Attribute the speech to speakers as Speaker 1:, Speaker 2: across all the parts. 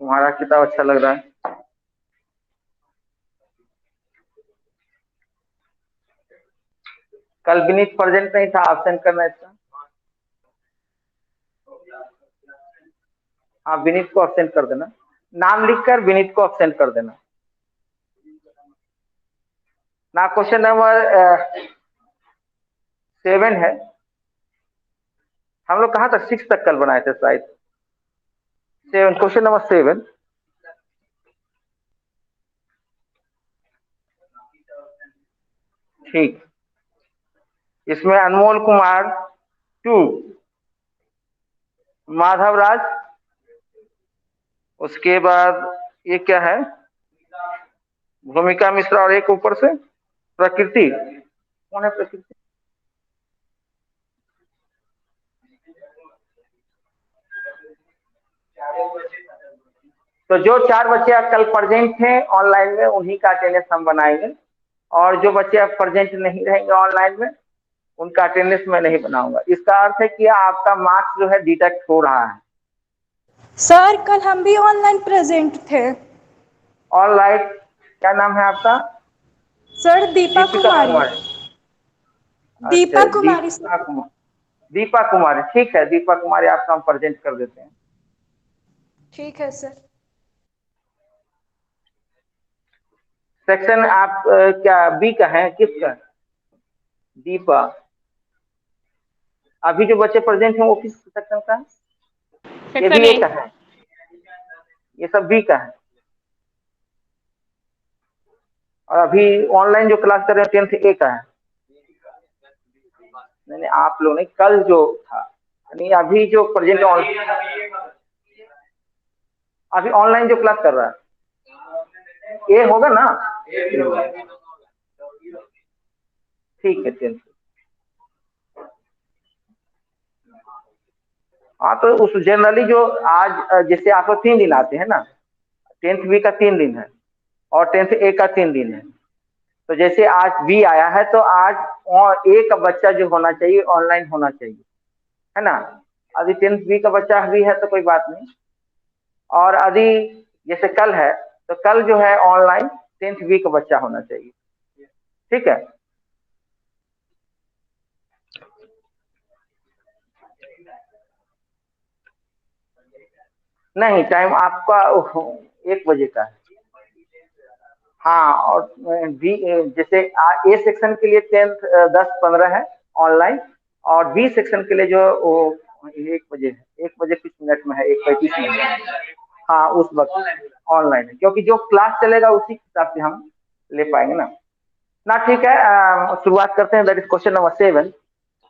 Speaker 1: तुम्हारा किताब अच्छा लग रहा है। कल विनीत प्रेजेंट नहीं था, एब्सेंट करना इसका। हाँ, विनीत को एब्सेंट कर देना। नाम लिखकर विनीत को एब्सेंट कर देना। ना क्वेश्चन नंबर 7 है। हम लोग कहाँ तक 6 तक कल बनाए थे शायद। 7, क्वेश्चन नंबर 7। ठीक। इसमें अनमोल कुमार 2, माधव राज, उसके बाद ये क्या है, भूमिका मिश्रा, और एक ऊपर से प्रकृति। कौन है प्रकृति? तो जो 4 बच्चे कल प्रेजेंट थे ऑनलाइन में, उन्हीं का अटेंडेंस हम बनाएंगे। और जो बच्चे अब प्रेजेंट नहीं रहेंगे ऑनलाइन में, उनका अटेंडेंस मैं नहीं बनाऊंगा। इसका अर्थ है कि आपका मार्क्स जो है डिडक्ट हो रहा है।
Speaker 2: सर कल हम भी ऑनलाइन प्रेजेंट थे।
Speaker 1: ऑनलाइन क्या नाम है आपका?
Speaker 2: सर दीपा
Speaker 1: दीपिका
Speaker 2: कुमारी।
Speaker 1: कुमारी। अच्छा,
Speaker 2: दीपा कुमारी
Speaker 1: दीपा
Speaker 2: सर।
Speaker 1: कुमार। दीपा कुमारी, ठीक है। दीपा कुमारी आपका हम प्रेजेंट कर देते हैं।
Speaker 2: ठीक है सर।
Speaker 1: सेक्शन आप क्या बी का है, किसका? दीपा। अभी जो बच्चे प्रेजेंट हैं वो किस सेक्शन का है? ये
Speaker 2: सेक्शन
Speaker 1: भी ए
Speaker 2: ए।
Speaker 1: का है। ये सब बी का है। और अभी ऑनलाइन जो क्लास कर रहे हैं 10th ए का है। नहीं नहीं, आप लोग ने कल जो था, नहीं अभी जो प्रेजेंट अभी ऑनलाइन जो क्लास कर रहा है ये होगा ना। ठीक है, 10th। हाँ, तो उस जनरली जो आज जैसे आप लोग 3 दिन आते हैं ना, 10th बी का 3 दिन है और 10th ए का 3 दिन है। तो जैसे आज बी आया है तो आज और ए का बच्चा जो होना चाहिए ऑनलाइन होना चाहिए, है ना। अभी 10th बी का बच्चा भी है तो कोई बात नहीं। और अभी जैसे कल है तो कल जो है ऑनलाइन 10th बी का बच्चा होना चाहिए। ठीक है। नहीं, टाइम आपका 1 बजे का है। हाँ, और बी जैसे ए सेक्शन के लिए 10th 10:15 है ऑनलाइन। और बी सेक्शन के लिए जो वो 1 बजे है, 1 बजे कुछ मिनट में है, 1:35 में। हाँ, उस वक्त ऑनलाइन है, क्योंकि जो क्लास चलेगा उसी हिसाब से हम ले पाएंगे ना। ना ठीक है, शुरुआत करते हैं। That is question number 7।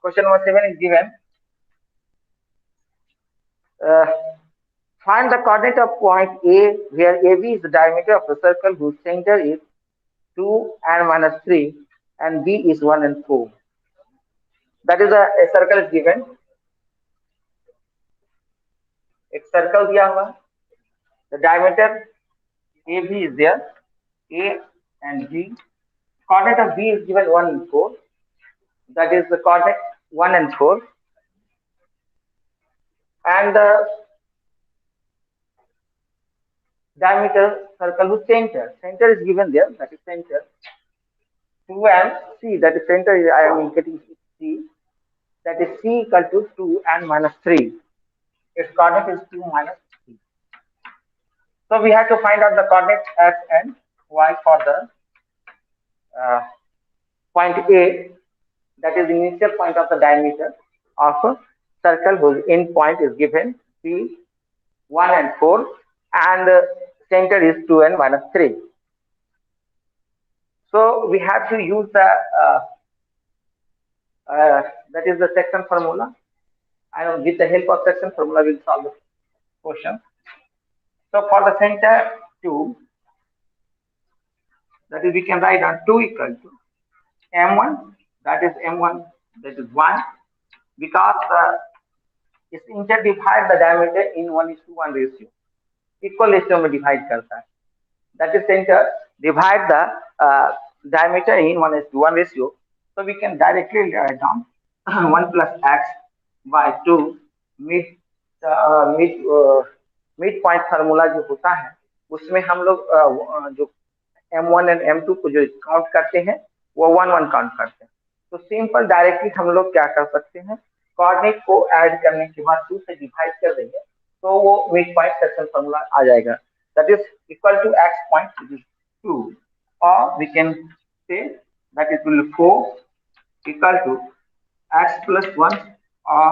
Speaker 1: Question number 7 is given. Find the coordinate of point A where AB is the diameter of the circle whose center is 2 and minus 3 and B is 1 and 4. That is a circle is given. एक circle दिया हुआ है, the diameter AB is there, A and B. Coordinate of B is given 1 and 4. That is the coordinate 1 and 4. And the diameter circle whose center is given there, that is center 2 and C, that is center is, I am getting C, that is C equal to 2 and minus 3. Its coordinate is 2 minus 3. So we have to find out the coordinate x and y for the point A, that is the initial point of the diameter of a circle whose end point is given C 1 and 4 and center is 2 and minus 3. So we have to use the that is the section formula, and with the help of section formula we'll solve the question. So for the center 2, that is we can write on 2 equal to m1, that is m1, that is 1, because इस inter divide the diameter in 1:1 ratio, equal ratio में divide करता है। That is centre divide the diameter in 1:1 ratio. So we can directly write down 1 plus x by 2 mid mid point formula जो होता है उसमें हम लोग जो M1 एंड M2 को जो काउंट करते हैं वो 1 1 काउंट करते हैं। तो सिंपल डायरेक्टली हम लोग क्या कर सकते हैं, कोऑर्डिनेट को ऐड करने के बाद 2 से डिवाइड कर देंगे तो वो मिड पॉइंट सेक्शन फार्मूला आ जाएगा, that is equal to x point which is 2, और we can say that is will 4 equal to x plus 1, or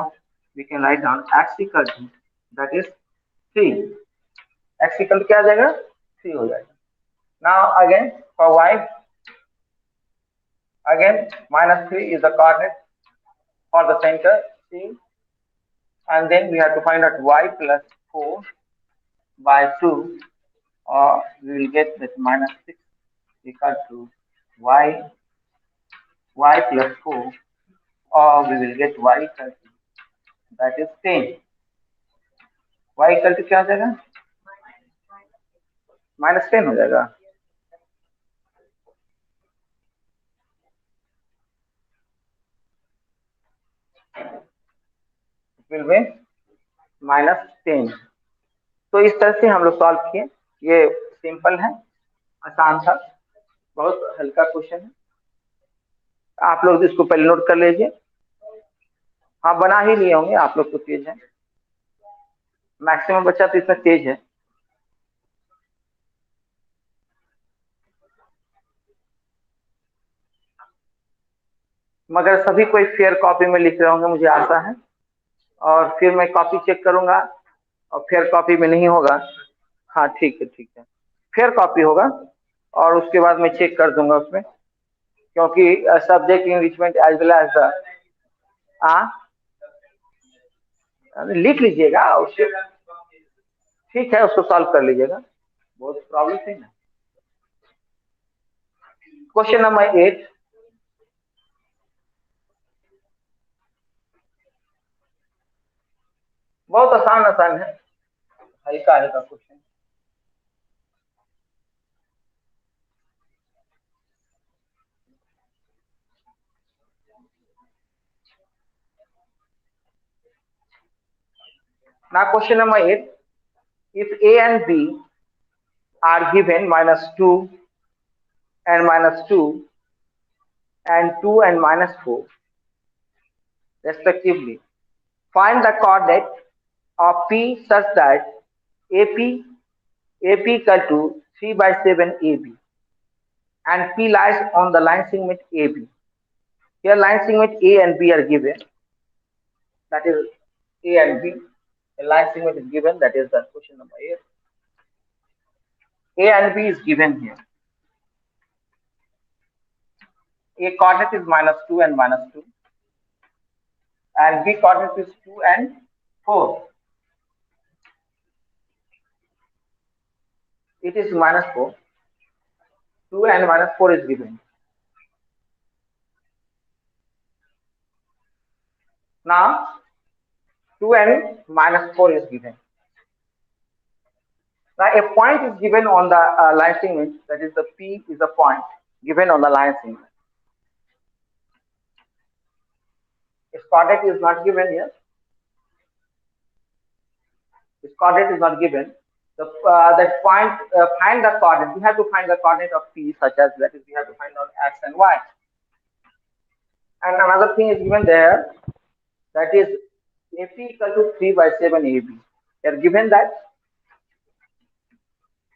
Speaker 1: we can write down x equal to that is 3, x equal to क्या आ जाएगा 3 हो जाएगा। Now again for y, again -3 is the coordinate for the center C, and then we have to find out y plus 4 by 2, or we will get that -6 equal to y plus 4, or we will get y equal to that is 10, y equal to क्या हो जाएगा -10 हो जाएगा। Will be -10। तो इस तरह से हम लोग सॉल्व किए, ये सिंपल है, आसान था, बहुत हल्का क्वेश्चन है, आप लोग इसको पहले नोट कर लीजिए। हाँ बना ही लिए होंगे, आप लोग तो तेज है, मैक्सिमम बच्चा तो इसमें तेज है। मगर सभी कोई फेयर कॉपी में लिख रहे होंगे मुझे आशा है, और फिर मैं कॉपी चेक करूंगा और फेयर कॉपी में नहीं होगा, हाँ ठीक है ठीक है, फेयर कॉपी होगा और उसके बाद मैं चेक कर दूंगा उसमें, क्योंकि सब्जेक्ट इंरिचमेंट एज वेल एज लिख लीजिएगा उसके, ठीक है उसको सॉल्व कर लीजिएगा, बहुत प्रॉब्लम नहीं है। क्वेश्चन नंबर 8, बहुत आसान आसान है, हल्का हल्का question. Now question number 8, if A and B are given -2 and -2 and 2 and -4 respectively, find the coordinate of P such that AP equal to 3/7 AB and P lies on the line segment AB. Here line segment A and B are given, that is A and B. A line segment is given, that is the question number 8. A and B is given here. A coordinate is -2 and -2, and B coordinate is 2 and 4. It is -4. 2 and -4 is given. Now 2 and -4 is given. Now a point is given on the line segment, that is the P is a point given on the line segment. Its coordinate is not given here. Its coordinate is not given. That point, find the coordinate. We have to find the coordinate of P, such as that is we have to find out x and y. And another thing is given there, that is AP equal to 3/7 AB. They are given that.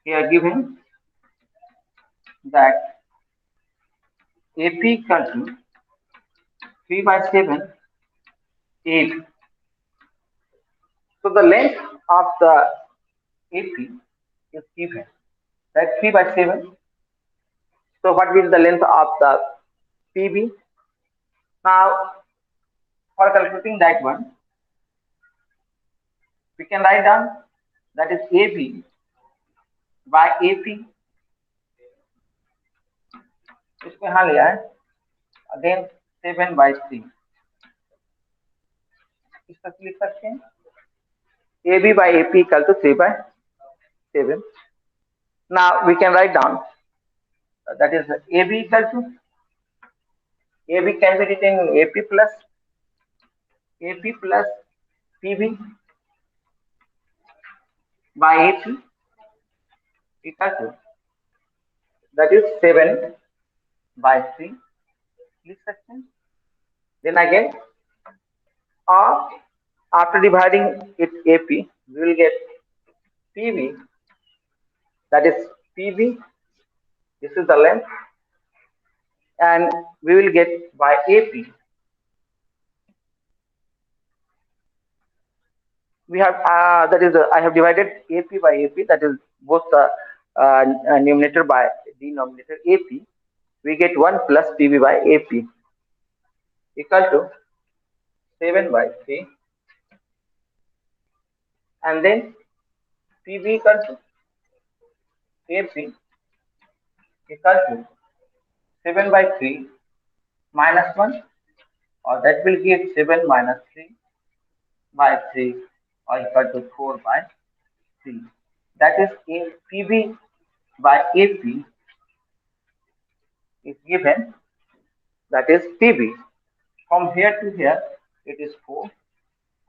Speaker 1: They are given that AP equal to 3/7 AB. So the length of the AP is given, that 3/7. So what is the length of the PB? Now for calculating that one, we can write down that is AB by AP. इसको यहाँ लिया है, again 7/3, इस तरह लिख सकते हैं, AB by AP equal to 3/7. Now we can write down that is AB equal to, AB can be written AP plus PB by AP equal to, that is 7 by 3 लिख सकते हैं. Then again, or after dividing it AP, we will get PV, that is PV, this is the length, and we will get by AP. We have that is I have divided AP by AP, that is both the numerator by denominator AP. We get 1 plus PV by AP equal to 7 by 3, and then PV equal to AP equal to 7 by 3 minus 1, or that will give 7 minus 3 by 3, or equal to 4 by 3. That is in PV by AP is given, that is PV. From here to here it is 4,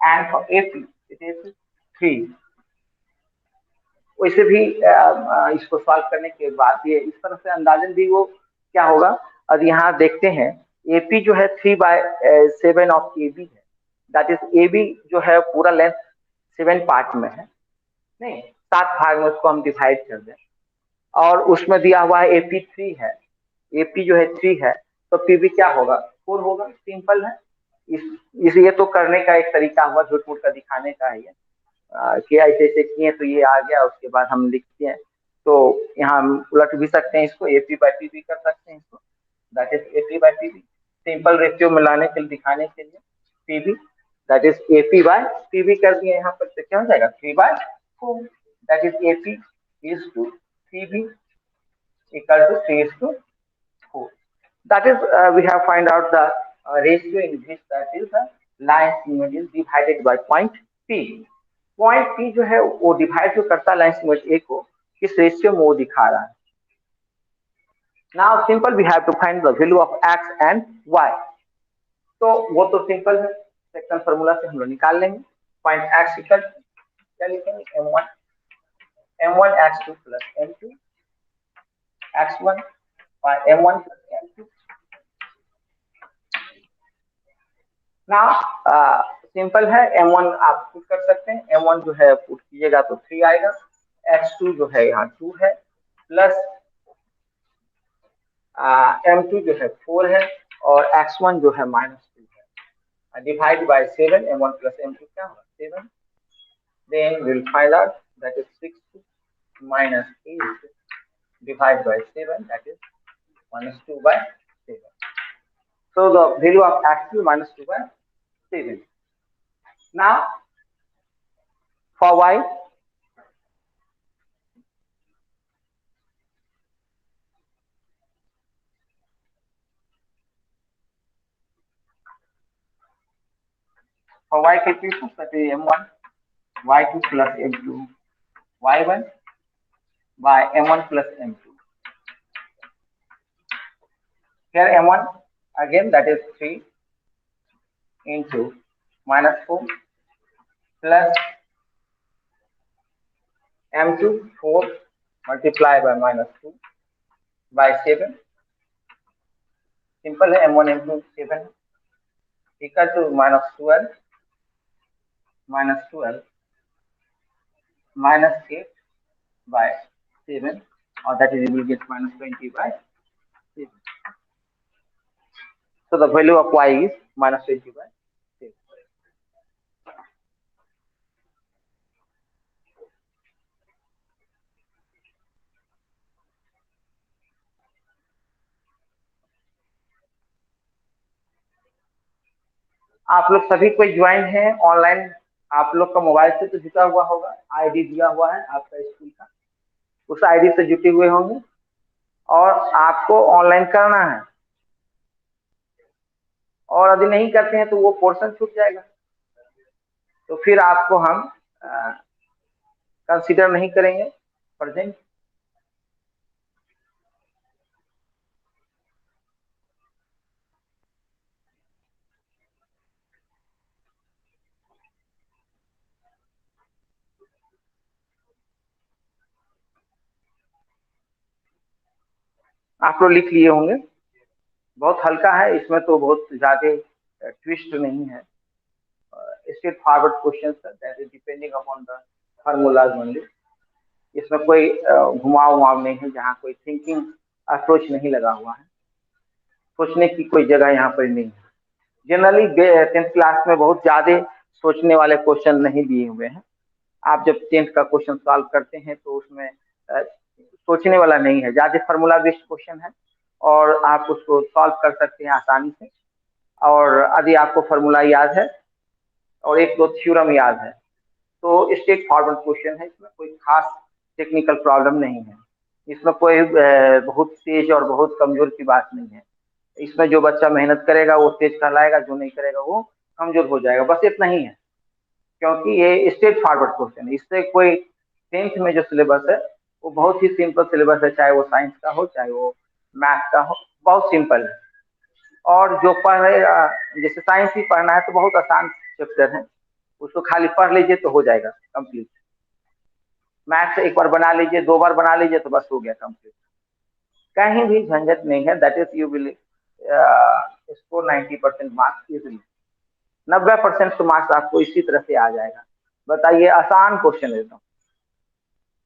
Speaker 1: and for AP it is 3. वैसे भी इसको solve करने के बाद ये इस तरह से अंदाजन भी वो क्या होगा. अब यहाँ देखते हैं एपी जो है 3/7 ऑफ एबी है, दैट इज एबी जो है पूरा लेंथ 7 पार्ट में है, नहीं 7 भाग में उसको हम डिवाइड कर दें, और उसमें दिया हुआ है एपी 3 है, एपी जो है 3 है, तो पीबी क्या होगा 4 होगा. सिंपल है. इस ये तो करने का एक तरीका हुआ, झूठ मूठ का दिखाने का है ये कि ऐसे ऐसे किए तो ये आ गया, उसके बाद हम लिखते हैं. तो यहाँ हम उलट भी सकते हैं इसको, एपी बाई पीबी कर सकते हैं इसको, that is AP by PB. Simple ratio में लाने के लिए, दिखाने के लिए PB that is AP by PB कर दिए यहाँ पर, तो क्या हो जाएगा 3/4, that is AP is to PB equal to 3:4. That is we have find out the ratio in which that is the line segment is divided by point P. Point P जो है वो डिवाइड जो करता है line segment A को, किस ratio में वो दिखा रहा है. Now simple we have to find the value of x and y. तो वो तो सिंपल है, सेक्शन फार्मूला से हम लोग निकाल लेंगे. पॉइंट एक्स इक्वल क्या लिखेंगे, m1 x2 plus m2 x1 by m1 plus m2. Now simple है, m1 आप पुट कर सकते हैं, m1 जो है पुट कीजिएगा तो 3 आएगा, x2 जो है यहाँ 2 है, प्लस m2 जो है 4 है, और x1 जो है -2 है, divide by 7, m1 plus m2 क्या होगा 7. Then we will find out that is 6 minus 8 divided by 7, that is -2 by 7. So the value of x is -2 by 7. Now for y, calculation, that is m1 y2 plus m2 y1 by m1 plus m2. Here m1 again, that is 3 into -4 plus m2 4 multiplied by -2 by 7. Simple है, m1 m2 7 equal to -12 minus 8 by 7, or that is you will get -20 by 7. So the value of y is -20 by 7. आप लोग सभी कोई join है online, आप लोग का mobile से तो जुटा हुआ होगा, आईडी दिया हुआ है आपका स्कूल का, उस आईडी से जुटे हुए होंगे, और आपको ऑनलाइन करना है, और यदि नहीं करते हैं तो वो पोर्शन छूट जाएगा, तो फिर आपको हम कंसीडर नहीं करेंगे प्रेजेंट. आप लोग लिख लिए होंगे। बहुत हल्का है, इसमें तो बहुत ज्यादा ट्विस्ट नहीं है। Straight forward question that is depending upon the formulas only. इसमें कोई घुमाव उमाव नहीं है, जहाँ कोई थिंकिंग अप्रोच नहीं लगा हुआ है, सोचने की कोई जगह यहाँ पर नहीं है। जनरली 10th क्लास में बहुत ज्यादा सोचने वाले क्वेश्चन नहीं दिए हुए हैं। आप जब 10th का क्वेश्चन सॉल्व करते हैं तो उसमें सोचने वाला नहीं है, ज्यादा फार्मूला बेस्ड क्वेश्चन है और आप उसको सॉल्व कर सकते हैं आसानी से। और यदि आपको फार्मूला याद है और एक दो थ्योरम याद है तो स्ट्रेट फॉरवर्ड क्वेश्चन है, इसमें कोई खास टेक्निकल प्रॉब्लम नहीं है। इसमें कोई बहुत तेज और बहुत कमजोर की बात नहीं है। इसमें जो बच्चा मेहनत करेगा वो तेज कहलाएगा, जो नहीं करेगा वो कमजोर हो जाएगा, बस इतना ही है। क्योंकि ये स्ट्रेट फॉरवर्ड क्वेश्चन है, इससे कोई 10th में जो सिलेबस है वो बहुत ही सिंपल सिलेबस है, चाहे वो साइंस का हो चाहे वो मैथ का हो, बहुत सिंपल है। और जो पढ़ेगा, जैसे साइंस ही पढ़ना है तो बहुत आसान चैप्टर है, उसको खाली पढ़ लीजिए तो हो जाएगा कंप्लीट। मैथ्स एक बार बना लीजिए, 2 बार बना लीजिए तो बस हो गया कंप्लीट, कहीं भी झंझट नहीं है। That is you will score 90% marks easily. 90% तो मार्क्स आपको इसी तरह से आ जाएगा। बताइए, आसान क्वेश्चन एकदम,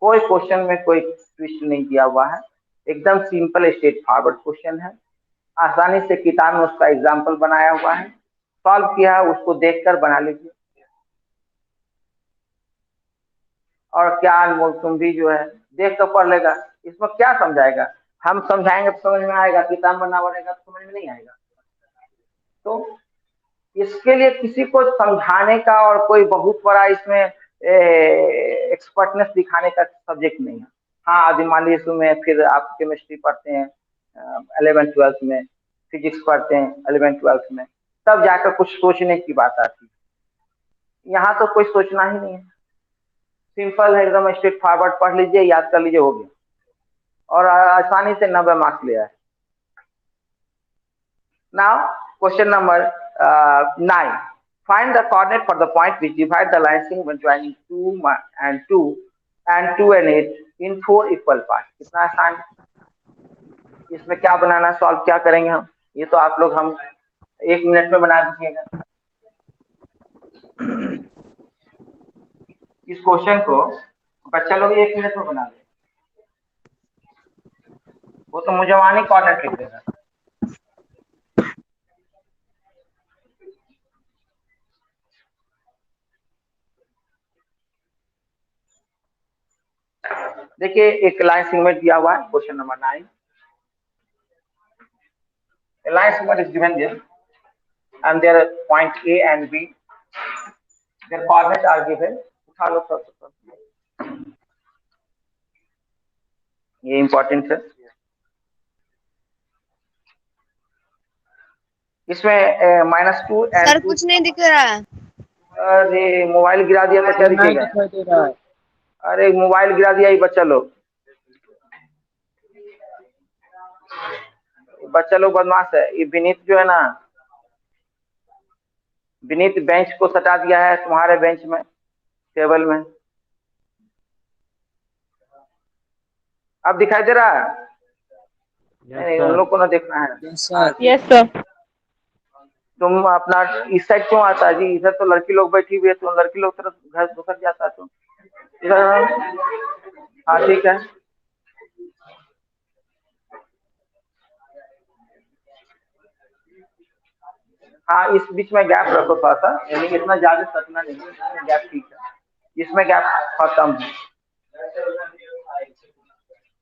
Speaker 1: कोई क्वेश्चन में कोई ट्विस्ट नहीं किया हुआ है, एकदम सिंपल स्ट्रेट फॉरवर्ड क्वेश्चन है। आसानी से किताब में उसका एग्जाम्पल बनाया हुआ है, सॉल्व किया है, उसको देखकर बना लीजिए। और क्या अनमोल, तुम भी जो है देख कर पढ़ लेगा, इसमें क्या समझाएगा, हम समझाएंगे तो समझ में आएगा, किताब बना रहेगा तो समझ में नहीं आएगा। तो इसके लिए किसी को समझाने का और कोई बहुत बड़ा इसमें एक्सपर्टनेस दिखाने का सब्जेक्ट नहीं है। हाँ, अभी मान लीजिए इसमें फिर आप केमिस्ट्री पढ़ते हैं 11th 12th में, फिजिक्स पढ़ते हैं 11th 12th में, तब जाकर कुछ सोचने की बात आती है। यहाँ तो कोई सोचना ही नहीं है, सिंपल है एकदम, स्ट्रेट फॉरवर्ड पढ़ लीजिए, याद कर लीजिए, हो गया। और आसानी से 90 मार्क्स ले आए। Now, question number 9. Find the coordinate for the point which divide the line segment joining 2 and 2 and 2 and 8 in 4 equal parts. कितना आसान है। इसमें क्या बनाना, सॉल्व क्या करेंगे हम, ये तो आप लोग हम 1 मिनट में बना दीजिएगा। इस क्वेश्चन को बच्चा लोग 1 मिनट में बना दे, वो तो मुझे कोऑर्डिनेट लिख देगा। देखिए, एक लाइन सेगमेंट दिया हुआ है, question number 9। A line segment is given here and there are point A and B. Their coordinates are given. उठा लो सब, ये इंपॉर्टेंट है। इसमें -2 एंड
Speaker 3: सर
Speaker 1: 2।
Speaker 3: कुछ नहीं दिख रहा है।
Speaker 1: अरे मोबाइल गिरा दिया तो क्या दिखेगा। अरे मोबाइल गिरा दिया ये बच्चा लोग, बदमाश है। ये विनीत जो है ना, विनीत बेंच को सटा दिया है तुम्हारे बेंच में, टेबल में। अब दिखाई दे रहा है? नहीं, उन लोग को ना देखना है।
Speaker 2: Yes sir.
Speaker 1: तुम अपना इस साइड क्यों आता है जी, इधर तो लड़की लोग बैठी हुई है, तो लड़की लोग तरफ घर घुसर जाता है तो इधर। हाँ ठीक है। हाँ, इस बीच में गैप रखो थोड़ा सा, यानी इतना ज्यादा सटना नहीं है, इसमें गैप ठीक है, इसमें गैप थोड़ा कम है।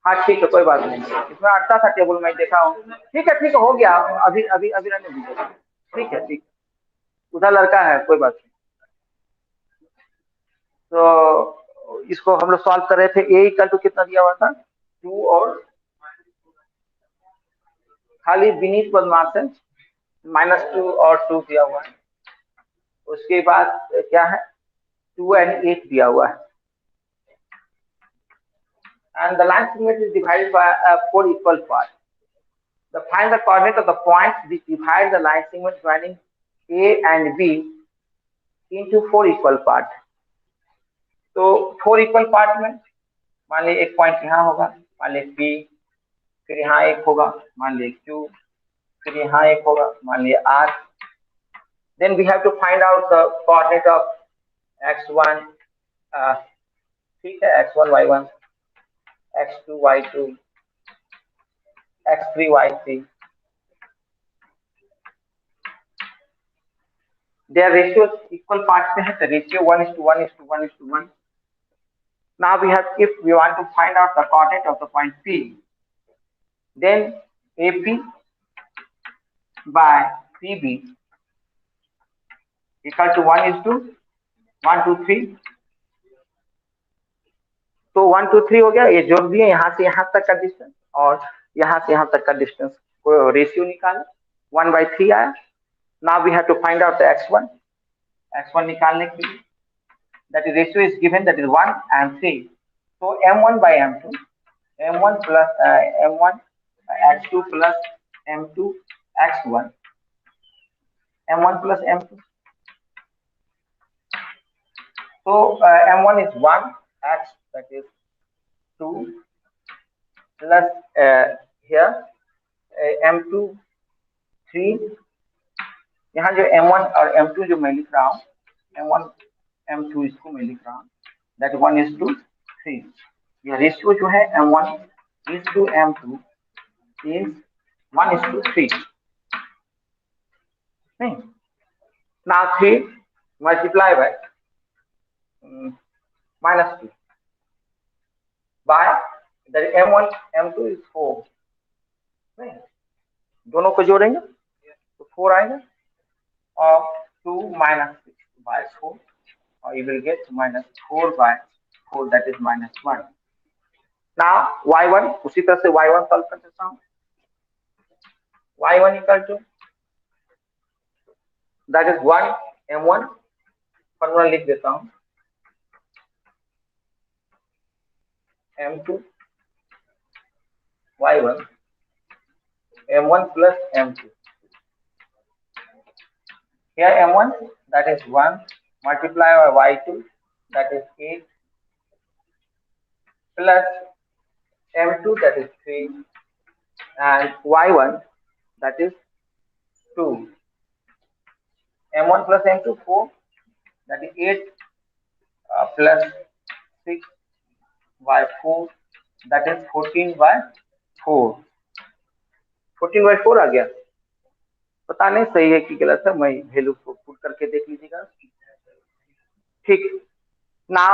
Speaker 1: हाँ ठीक है, कोई बात नहीं, इसमें अटता था टेबल में देखा हूँ। ठीक है हो गया, अभी अभी अभी रहने दीजिए। ठीक है, उधर लड़का है, कोई बात नहीं। तो इसको हम लोग सॉल्व कर रहे थे। ए इक्वल टू कितना दिया हुआ था, 2 और खाली विनीत बदमाश है, -2 और 2 दिया हुआ है। उसके बाद क्या है, 2 and 8 दिया हुआ है। And the line segment is divided by 4 equal parts. Find the coordinate of the points which divide the line segment joining A and B into 4 equal parts. तो 4 इक्वल पार्ट में मान लीजिए एक पॉइंट यहाँ होगा, मान लीजिए B, फिर यहाँ एक होगा मान लिया Q, फिर यहाँ एक होगा मान लिया R. Then we have to find out the coordinate of x1, ठीक है, x1 y1, x2 y2, x3 y3. Their ratios equal parts में है, तो ratio 1:1:1:1. Now we have, if we want to find out the coordinate of the point P, then AP by PB equal to 1:1:3. तो 1 2 3 हो गया, ये जोड़ दिए, यहाँ से यहाँ तक का डिस्टेंस और यहाँ से यहाँ तक का डिस्टेंस को रेशियो निकाले, 1/3 आया. Now we have to find out the x1 निकालने के लिए, that is ratio is given, that is 1 and 3. So m1 by m2, m1 plus m1 x2 plus m2 x1, m1 plus m2. So m1 is 1 x, that is 2 plus here m2 3. यहाँ जो m1 और m2 जो मैं लिख रहा हूँ, m1 m2 इसको मैं लिख रहा हूँ, that 1:3. यह रेशियो जो है m1:m2 is 1:3. नहीं, now 3 multiply by -2 by that m1 m2 is 4. नहीं, दोनों को जोड़ेंगे तो 4 आएगा और 2 -6 by 4, or you will get -4 by 4, that is -1. Now y1, उसी तरह से y1 सॉल्व कर देता हूँ. y1 equal to, that is 1 m1, formula लिख देता हूँ, m2 y1 m1 plus m2. Here m1, that is 1 multiply by y2, that is 8 plus m2, that is 3, and y1, that is 2. m1 plus m2 4, that is 8 plus 6 by 4, that is 14 by 4. 14 by 4 आ गया. पता नहीं सही है कि गलत है, मैं value को पुट करके देख लीजिएगा. ठीक. ना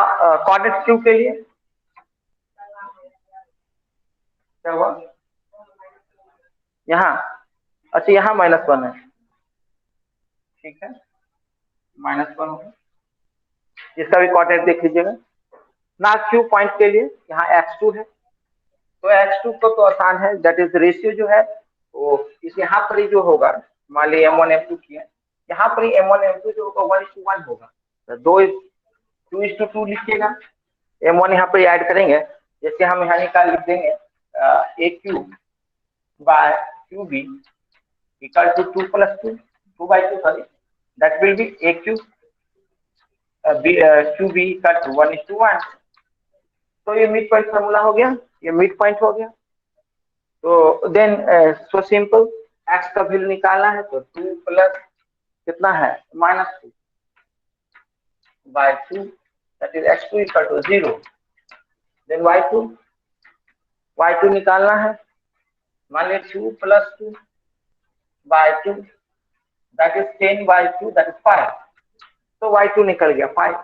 Speaker 1: कोऑर्डिनेट क्यू के लिए क्या हुआ यहाँ, अच्छा यहाँ -1 है, ठीक है, -1 होगा, इसका भी कोऑर्डिनेट देख लीजिएगा. ना क्यू पॉइंट के लिए यहाँ x2 है, तो x2 को तो आसान है, दैट इज रेशियो जो है वो इस यहाँ पर ही जो होगा, मान लीजिए m1 m2 किया, यहाँ पर ही m1 m2 जो होगा 1:1 होगा, तो 2:2 लिखिएगा. m1 यहाँ पर ऐड करेंगे, जैसे हम यहाँ निकाल लिख देंगे aq by qb equal to 2 plus 2/2, sorry, that will be aq qb equal to 1:1. तो ये मिड पॉइंट फॉर्मूला हो गया, ये मिड पॉइंट हो गया. तो देन सो सिंपल, x का वैल्यू निकालना है, तो 2 प्लस कितना है -2 by 2, that is x2 equal to 0. Then y2 निकालना है, मान लीजिए 2 plus 2 by 2, that is 10 by 2, that is 5. तो y2 निकल गया 5.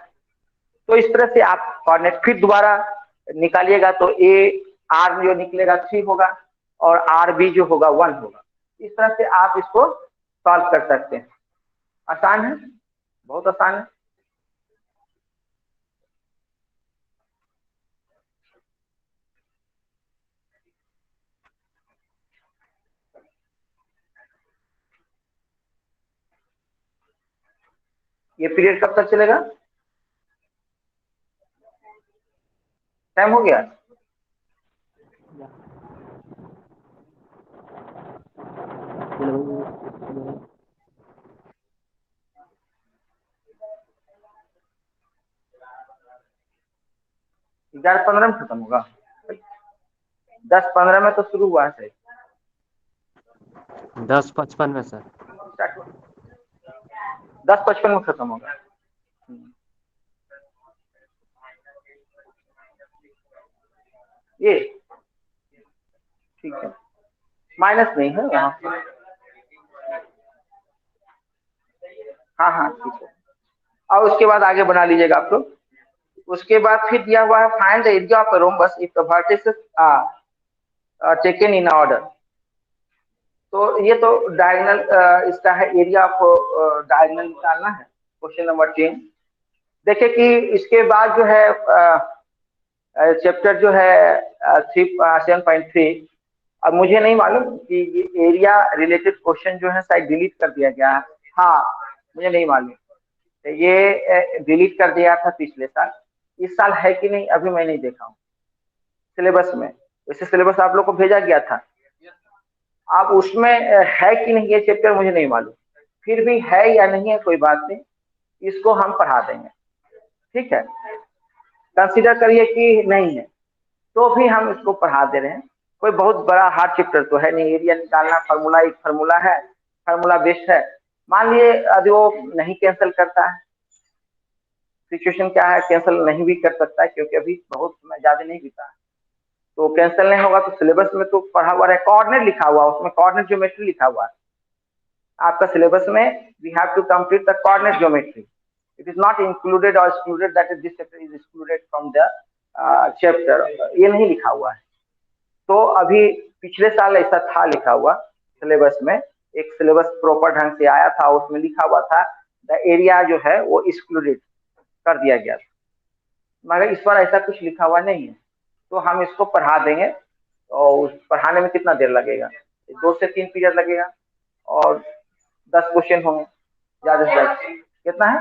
Speaker 1: तो इस तरह से आप कोऑर्डिनेट फिर दोबारा निकालिएगा, तो a r जो निकलेगा 3 होगा और rb जो होगा 1 होगा. इस तरह से आप इसको सॉल्व कर सकते हैं. आसान है, बहुत आसान है. ये पीरियड कब तक चलेगा? टाइम हो गया? ग्यारह 15 में खत्म होगा. 10-15 में तो शुरू हुआ है सर।
Speaker 3: 10:55 में सर।
Speaker 1: 10:55 में खत्म होगा। ये ठीक है, माइनस नहीं है यहाँ पे। हाँ हाँ ठीक है। और उसके बाद आगे बना लीजिएगा आप लोग। उसके बाद फिर दिया हुआ है find the area of rhombus if the vertices are taken in order. तो ये तो डायगोनल इसका है, एरिया ऑफ डायगोनल निकालना है। क्वेश्चन नंबर 10 देखिए कि इसके बाद जो है चैप्टर जो है 7.3। अब मुझे नहीं मालूम कि ये एरिया रिलेटेड क्वेश्चन जो है शायद डिलीट कर दिया गया है। हाँ मुझे नहीं मालूम, ये डिलीट कर दिया था पिछले साल। इस साल है कि नहीं अभी मैं नहीं देखा हूँ सिलेबस में। वैसे सिलेबस आप लोग को भेजा गया था, अब उसमें है कि नहीं ये चैप्टर मुझे नहीं मालूम। फिर भी है या नहीं है कोई बात नहीं, इसको हम पढ़ा देंगे, ठीक है। कंसीडर करिए कि नहीं है तो भी हम इसको पढ़ा दे रहे हैं। कोई बहुत बड़ा हार्ड चैप्टर तो है नहीं। एरिया निकालना फार्मूला, एक फार्मूला है, फार्मूला बेस्ड है। मान लिए यदि वो नहीं कैंसिल करता है, सिचुएशन क्या है, कैंसिल नहीं भी कर सकता है क्योंकि अभी बहुत समय ज्यादा नहीं बीता है, तो कैंसिल नहीं होगा। तो सिलेबस में तो पढ़ा हुआ है, कोऑर्डिनेट लिखा हुआ, उसमें कोऑर्डिनेट ज्योमेट्री लिखा हुआ है आपका सिलेबस में। We have to complete the coordinate geometry. It is not included और excluded, that is this chapter is excluded from the chapter, ये नहीं लिखा हुआ है। तो अभी पिछले साल ऐसा था लिखा हुआ सिलेबस में, एक सिलेबस प्रॉपर ढंग से आया था, उसमें लिखा हुआ था द एरिया जो है वो एक्सक्लूडेड कर दिया गया था। मगर इस बार ऐसा कुछ लिखा हुआ नहीं है, तो हम इसको पढ़ा देंगे। और उस पढ़ाने में कितना देर लगेगा, 2 से 3 पीरियड लगेगा और 10 क्वेश्चन होंगे ज्यादा से ज्यादा। कितना है,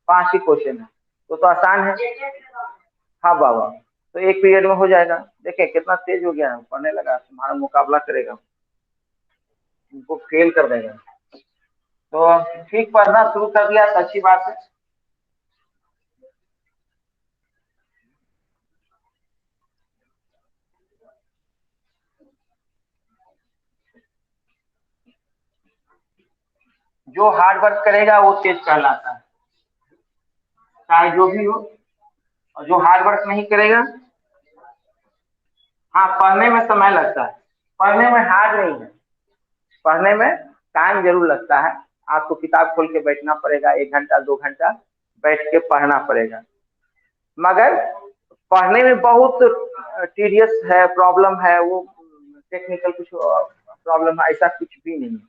Speaker 1: 5 ही क्वेश्चन है, तो आसान है। हाँ बाबा, तो एक पीरियड में हो जाएगा। देखिए कितना तेज हो गया है, पढ़ने लगा, तुम्हारा मुकाबला करेगा, उनको फेल कर देगा। तो ठीक, पढ़ना शुरू कर दिया तो अच्छी बात है। जो हार्ड वर्क करेगा वो तेज कहलाता है, चाहे जो भी हो। और जो हार्ड वर्क नहीं करेगा, हाँ पढ़ने में समय लगता है, पढ़ने में हार्ड नहीं है, पढ़ने में टाइम जरूर लगता है। आपको किताब खोल के बैठना पड़ेगा, 1 घंटा 2 घंटा बैठ के पढ़ना पड़ेगा। मगर पढ़ने में बहुत टीडियस है, प्रॉब्लम है, वो टेक्निकल कुछ प्रॉब्लम है, ऐसा कुछ भी नहीं है,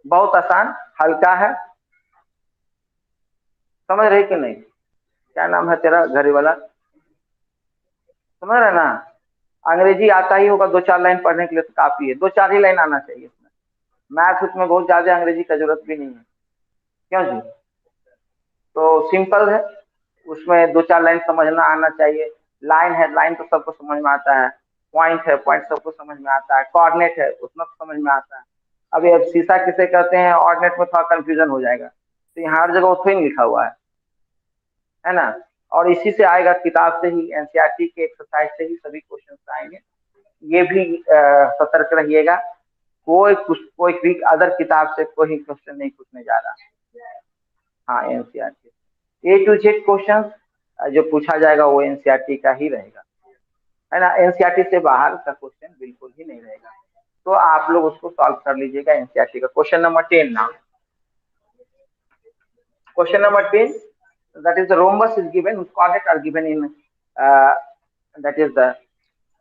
Speaker 1: बहुत आसान हल्का है। समझ रहे कि नहीं? क्या नाम है तेरा घरे वाला, समझ रहे ना? अंग्रेजी आता ही होगा, 2-4 लाइन पढ़ने के लिए तो काफी है, 2-4 ही लाइन आना चाहिए इसमें। मैथ उसमें बहुत ज्यादा अंग्रेजी का जरूरत भी नहीं है, क्यों जी? तो सिंपल है, उसमें 2-4 लाइन समझना आना चाहिए। लाइन है, लाइन तो सबको समझ में आता है। पॉइंट है, पॉइंट सबको समझ में आता है। कोऑर्डिनेट है, उतना तो समझ में आता है। अभी अब शीशा किसे कहते हैं, ऑर्डिनेट में थोड़ा कंफ्यूजन हो जाएगा, तो यहाँ हर जगह वो थोड़ी लिखा हुआ है ना। और इसी से आएगा, किताब से ही, एनसीईआरटी के एक्सरसाइज से ही सभी क्वेश्चन आएंगे। ये भी सतर्क रहिएगा, कोई भी अदर किताब से कोई क्वेश्चन नहीं पूछने जा रहा। हाँ NCERT A to Z question जो पूछा जाएगा वो एनसीईआरटी का ही रहेगा, है ना। एनसीईआरटी से बाहर का क्वेश्चन बिल्कुल ही नहीं रहेगा, तो आप लोग उसको सॉल्व कर लीजिएगा एनसीईआरटी का। Question number 10 now, question number 10, that is the rhombus is given, whose coordinates are given in that is the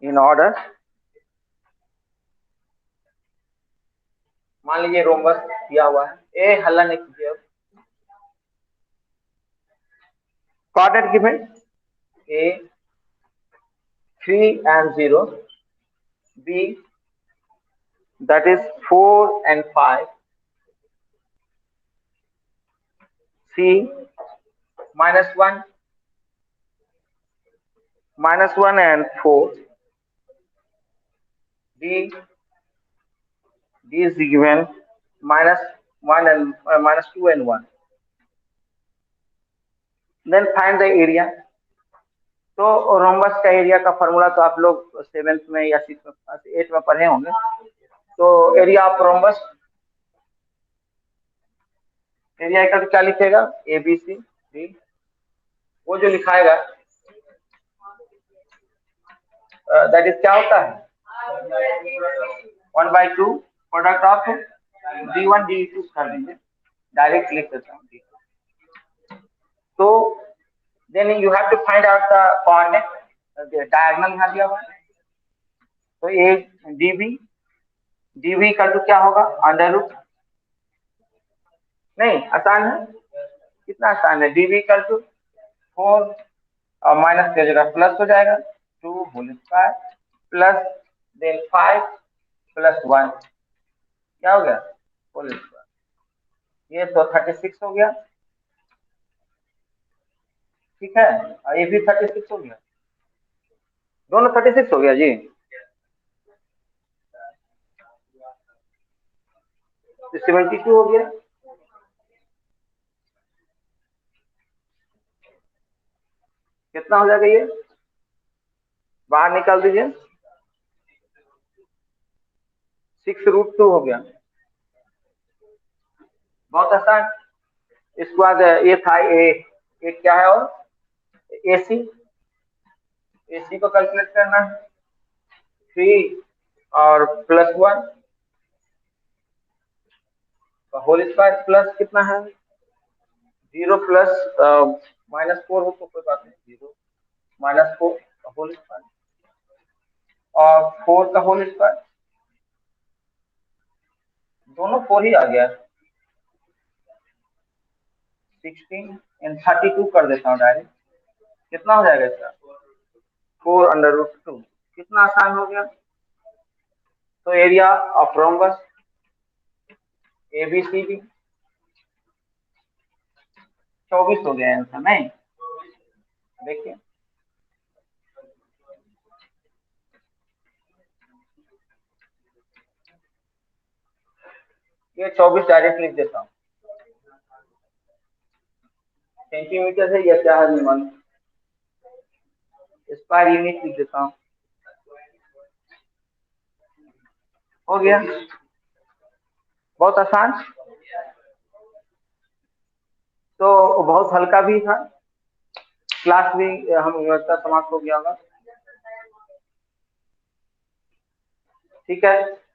Speaker 1: in order। मान लीजिए रोम्बस दिया हुआ है, ए हल्ला नहीं कीजिए। Coordinate given A 3 and 0, B that is 4 and 5, C -1 and 4, D is given -1 and -2 and 1। Then find the area। तो rhombus का एरिया का फॉर्मूला तो आप लोग 7th में या 6th में 8th में पढ़े होंगे। तो एरिया ऑफ रोम्बस, एरिया का क्या लिखेगा, ए बी सी डी, वो जो लिखाएगा दैट इज क्या होता है 1/2 प्रोडक्ट ऑफ D1 D2 कर दीजिए, डायरेक्ट लिख देता हूँ D। तो then you have to find out the coordinate, diagonal यहाँ दिया हुआ है। तो ए डीवी का तो क्या होगा अंडर रूट, नहीं आसान है, कितना आसान है, डीवी कर टू 4 और माइनस की जगह प्लस हो जाएगा 2 whole square plus then 5 plus 1 क्या हो गया होल स्क्वायर, ये तो 36 हो गया, ठीक है, और ये भी 36 हो गया, दोनों 36 हो गया जी। 72 हो गया, कितना हो जाएगा ये, बाहर निकाल दीजिए, 6√2 हो गया, बहुत आसान। इसके बाद ये था ए क्या है, और एसी, एसी को कैलकुलेट करना है 3 और प्लस 1 का होल स्क्वायर प्लस कितना है 0 प्लस -4 हो तो कोई बात नहीं, 0 -4 का होल स्क्वायर और 4 का होल स्क्वायर, दोनों 4 ही आ गया, 16 एंड 32 कर देता हूँ डायरेक्ट, कितना हो जाएगा इसका 4√2, कितना आसान हो गया। तो एरिया ऑफ रोम्बस ABCD 24 हो गया आंसर, नहीं देखिए ये 24 डायरेक्ट लिख देता हूँ, सेंटीमीटर है या क्या है नहीं मालूम, स्क्वायर यूनिट लिख देता हूँ, हो गया, बहुत आसान। तो बहुत हल्का भी था, क्लास भी हम समाप्त हो गया होगा, ठीक है।